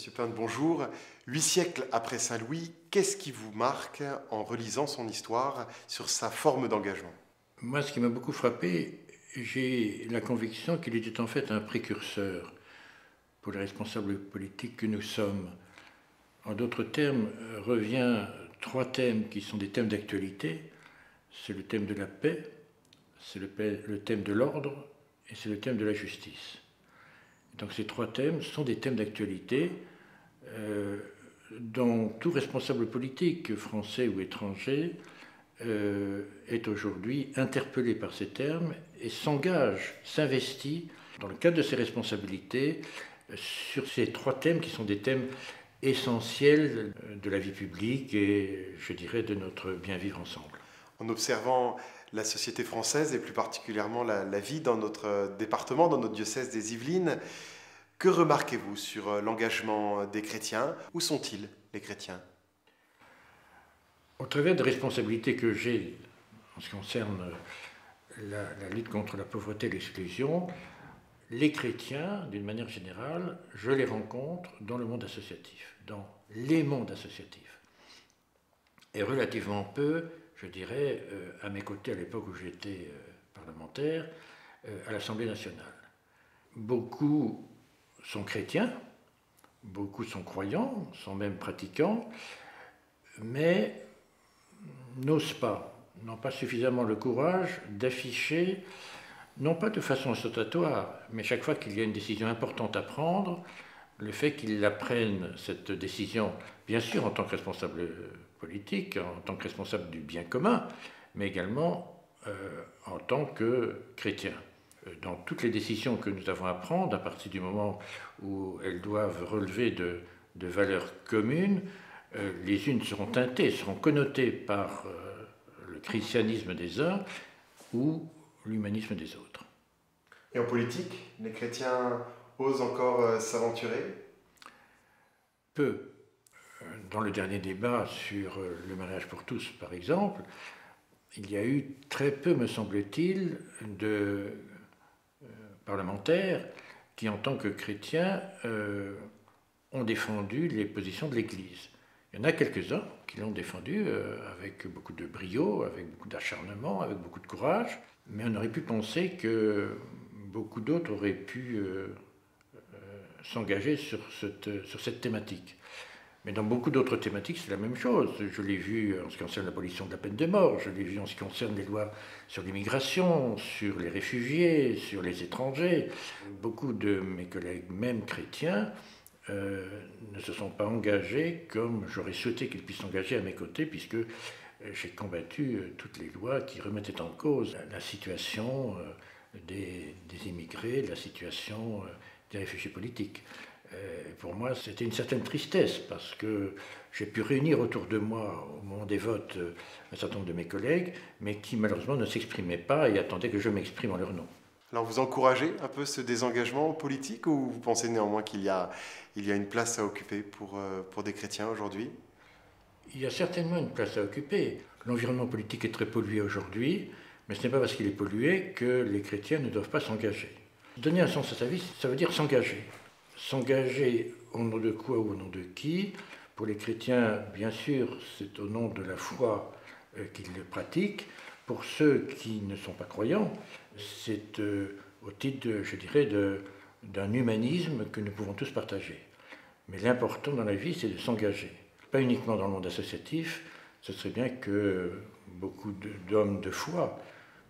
Monsieur Pinte, bonjour. 8 siècles après Saint-Louis, qu'est-ce qui vous marque en relisant son histoire sur sa forme d'engagement? Moi, ce qui m'a beaucoup frappé, j'ai la conviction qu'il était en fait un précurseur pour les responsables politiques que nous sommes. En d'autres termes, revient trois thèmes qui sont des thèmes d'actualité. C'est le thème de la paix, c'est le thème de l'ordre et c'est le thème de la justice. Donc ces trois thèmes sont des thèmes d'actualité dont tout responsable politique, français ou étranger, est aujourd'hui interpellé par ces termes et s'engage, s'investit dans le cadre de ses responsabilités sur ces trois thèmes qui sont des thèmes essentiels de la vie publique et, je dirais, de notre bien vivre ensemble. En observant la société française et plus particulièrement la vie dans notre département, dans notre diocèse des Yvelines, que remarquez-vous sur l'engagement des chrétiens? Où sont-ils, les chrétiens? Au travers des responsabilités que j'ai en ce qui concerne la lutte contre la pauvreté et l'exclusion, les chrétiens, d'une manière générale, je les rencontre dans le monde associatif, dans les mondes associatifs. Et relativement peu, je dirais, à mes côtés à l'époque où j'étais parlementaire, à l'Assemblée nationale. Beaucoup sont chrétiens, beaucoup sont croyants, sont même pratiquants, mais n'osent pas, n'ont pas suffisamment le courage d'afficher, non pas de façon ostentatoire, mais chaque fois qu'il y a une décision importante à prendre, le fait qu'ils la prennent, cette décision, bien sûr en tant que responsable politique, en tant que responsable du bien commun, mais également en tant que chrétien. Dans toutes les décisions que nous avons à prendre, à partir du moment où elles doivent relever de valeurs communes, les unes seront teintées, seront connotées par le christianisme des uns ou l'humanisme des autres. Et en politique, les chrétiens osent encore s'aventurer? Peu. Dans le dernier débat sur le mariage pour tous, par exemple, il y a eu très peu, me semble-t-il, de parlementaires qui, en tant que chrétiens, ont défendu les positions de l'Église. Il y en a quelques-uns qui l'ont défendu avec beaucoup de brio, avec beaucoup d'acharnement, avec beaucoup de courage, mais on aurait pu penser que beaucoup d'autres auraient pu s'engager sur cette thématique. Mais dans beaucoup d'autres thématiques, c'est la même chose. Je l'ai vu en ce qui concerne l'abolition de la peine de mort, je l'ai vu en ce qui concerne les lois sur l'immigration, sur les réfugiés, sur les étrangers. Beaucoup de mes collègues, même chrétiens, ne se sont pas engagés comme j'aurais souhaité qu'ils puissent s'engager à mes côtés, puisque j'ai combattu toutes les lois qui remettaient en cause la situation des immigrés, la situation des réfugiés politiques. Pour moi, c'était une certaine tristesse, parce que j'ai pu réunir autour de moi, au moment des votes, un certain nombre de mes collègues, mais qui malheureusement ne s'exprimaient pas et attendaient que je m'exprime en leur nom. Alors vous encouragez un peu ce désengagement politique ou vous pensez néanmoins qu'il y a une place à occuper pour des chrétiens aujourd'hui? Il y a certainement une place à occuper. L'environnement politique est très pollué aujourd'hui, mais ce n'est pas parce qu'il est pollué que les chrétiens ne doivent pas s'engager. Donner un sens à sa vie, ça veut dire s'engager. S'engager au nom de quoi ou au nom de qui? Pour les chrétiens, bien sûr, c'est au nom de la foi qu'ils le pratiquent. Pour ceux qui ne sont pas croyants, c'est au titre, je dirais, d'un humanisme que nous pouvons tous partager. Mais l'important dans la vie, c'est de s'engager. Pas uniquement dans le monde associatif, ce serait bien que beaucoup d'hommes de foi,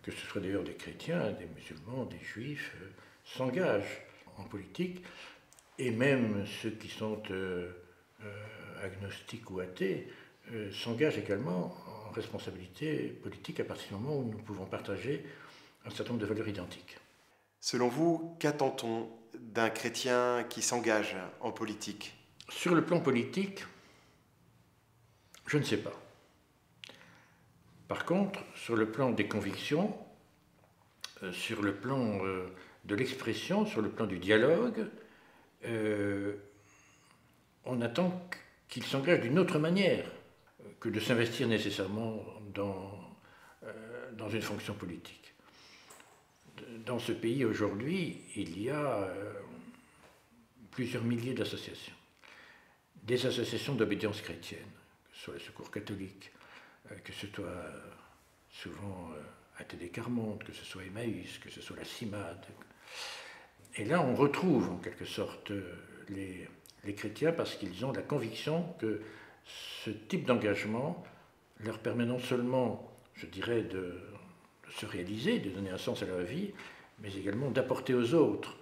que ce soit d'ailleurs des chrétiens, des musulmans, des juifs, s'engagent en politique, et même ceux qui sont agnostiques ou athées s'engagent également en responsabilité politique à partir du moment où nous pouvons partager un certain nombre de valeurs identiques. Selon vous, qu'attend-on d'un chrétien qui s'engage en politique? Sur le plan politique, je ne sais pas. Par contre, sur le plan des convictions, sur le plan de l'expression, sur le plan du dialogue, on attend qu'il s'engage d'une autre manière que de s'investir nécessairement dans une fonction politique. Dans ce pays aujourd'hui, il y a plusieurs milliers d'associations. des associations d'obédience chrétienne, que ce soit le Secours catholique, que ce soit souvent ATD Carmonde, que ce soit Emmaüs, que ce soit la CIMAD. Et là, on retrouve en quelque sorte les chrétiens parce qu'ils ont la conviction que ce type d'engagement leur permet non seulement, je dirais, de se réaliser, de donner un sens à leur vie, mais également d'apporter aux autres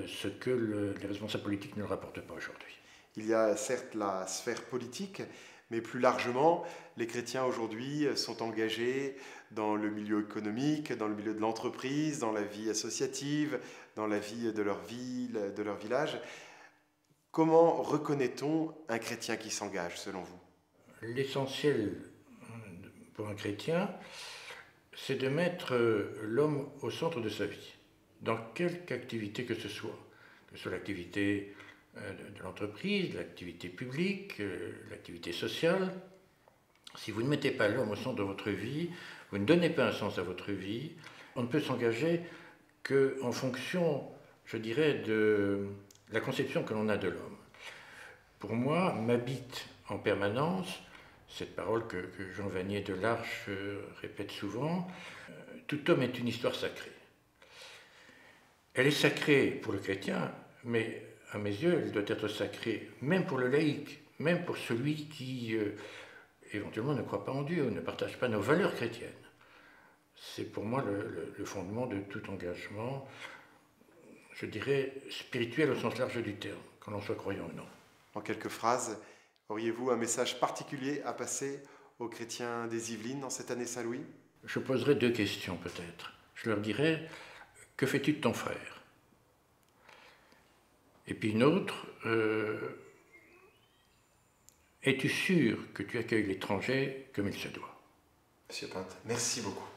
ce que les responsables politiques ne leur apportent pas aujourd'hui. Il y a certes la sphère politique, mais plus largement, les chrétiens aujourd'hui sont engagés dans le milieu économique, dans le milieu de l'entreprise, dans la vie associative, dans la vie de leur ville, de leur village. Comment reconnaît-on un chrétien qui s'engage, selon vous? L'essentiel pour un chrétien, c'est de mettre l'homme au centre de sa vie, dans quelque activité que ce soit l'activité de l'entreprise, l'activité publique, l'activité sociale. Si vous ne mettez pas l'homme au centre de votre vie, vous ne donnez pas un sens à votre vie, on ne peut s'engager qu'en fonction, je dirais, de la conception que l'on a de l'homme. Pour moi, m'habite en permanence cette parole que Jean Vanier de l'Arche répète souvent, tout homme est une histoire sacrée. Elle est sacrée pour le chrétien, mais à mes yeux, elle doit être sacrée même pour le laïc, même pour celui qui éventuellement ne croit pas en Dieu, ne partage pas nos valeurs chrétiennes. C'est pour moi le fondement de tout engagement, je dirais, spirituel au sens large du terme, qu'on en soit croyant ou non. En quelques phrases, auriez-vous un message particulier à passer aux chrétiens des Yvelines en cette année Saint-Louis? Je poserai 2 questions peut-être. Je leur dirai, que fais-tu de ton frère? Et puis une autre, es-tu sûr que tu accueilles l'étranger comme il se doit? Monsieur Pinte, merci beaucoup.